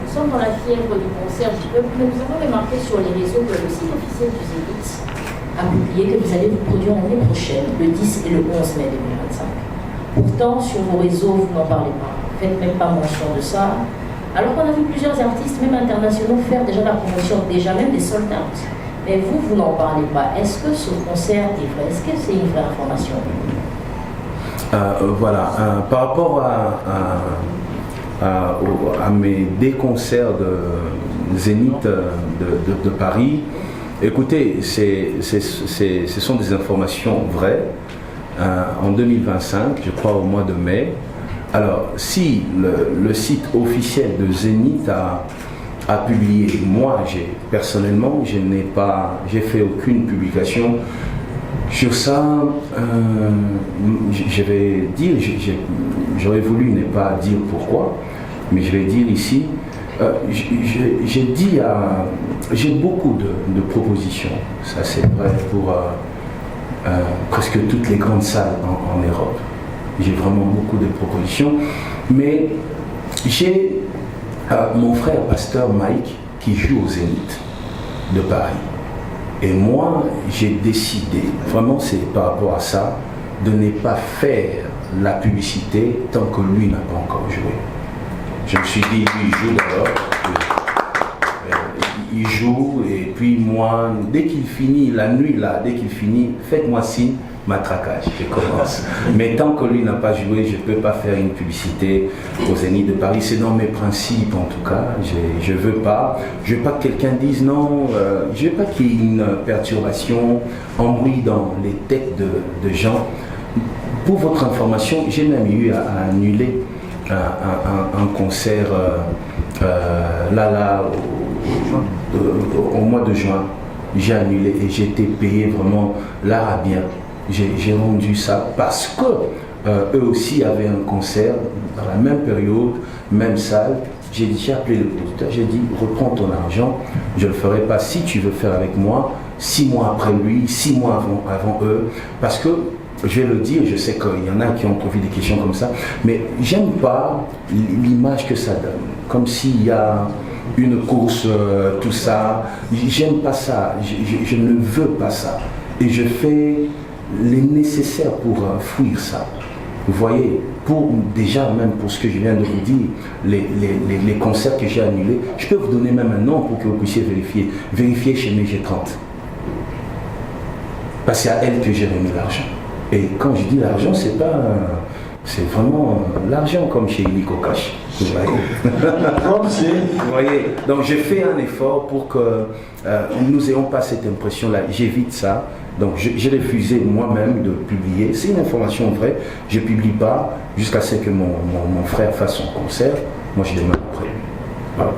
nous sommes dans la fièvre du concert, mais nous avons remarqué sur les réseaux que le site officiel du Zénith a publié que vous allez vous produire l'année prochaine, le 10 et le 11 mai 2025. Pourtant, sur vos réseaux, vous n'en parlez pas. Vous ne faites même pas mention de ça. Alors qu'on a vu plusieurs artistes, même internationaux, faire déjà la promotion, déjà même des sold out. Mais vous n'en parlez pas. Est-ce que ce concert est vrai? Est-ce que c'est une vraie information? Voilà. Par rapport à mes deux concerts de Zénith de Paris, écoutez, ce sont des informations vraies. En 2025, je crois au mois de mai. Alors, si le site officiel de Zénith a publié, moi, personnellement, j'ai fait aucune publication sur ça. Je vais dire, j'aurais voulu ne pas dire pourquoi, mais je vais dire ici, j'ai beaucoup de propositions, ça c'est vrai pour presque toutes les grandes salles en Europe. J'ai vraiment beaucoup de propositions, mais j'ai mon frère pasteur Mike qui joue au Zénith de Paris. Et moi, j'ai décidé, vraiment c'est par rapport à ça, de ne pas faire la publicité tant que lui n'a pas encore joué. Je me suis dit, lui il joue d'abord, il joue, et puis moi, dès qu'il finit, la nuit là, dès qu'il finit, faites-moi signe, matraquage, je commence. Mais tant que lui n'a pas joué, je ne peux pas faire une publicité au Zénith de Paris. C'est dans mes principes en tout cas. Je ne veux pas que quelqu'un dise non, je ne veux pas qu'il y ait une perturbation, un bruit dans les têtes de gens. Pour votre information, j'ai même eu à annuler un concert au mois de juin. J'ai annulé et j'ai été payé vraiment l'arabien. J'ai rendu ça parce que eux aussi avaient un concert dans la même période, même salle. J'ai appelé le producteur, j'ai dit reprends ton argent, je ne le ferai pas si tu veux faire avec moi, 6 mois après lui, 6 mois avant eux, parce que je vais le dire, je sais qu'il y en a qui ont posé des questions comme ça, mais j'aime pas l'image que ça donne, comme s'il y a une course, tout ça. J'aime pas ça, je ne veux pas ça. Et je fais les nécessaires pour fuir ça. Vous voyez, déjà même pour ce que je viens de vous dire, les concerts que j'ai annulés, je peux vous donner même un nom pour que vous puissiez vérifier. Vérifiez chez mes G30. Parce que c'est à elle que j'ai remis l'argent. Et quand je dis l'argent, c'est pas... c'est vraiment l'argent comme chez Illico Cash. Vous voyez, donc j'ai fait un effort pour que nous n'ayons pas cette impression-là. J'évite ça. Donc j'ai refusé moi-même de publier. C'est une information vraie. Je ne publie pas jusqu'à ce que mon frère fasse son concert. Moi, je demande après. Voilà.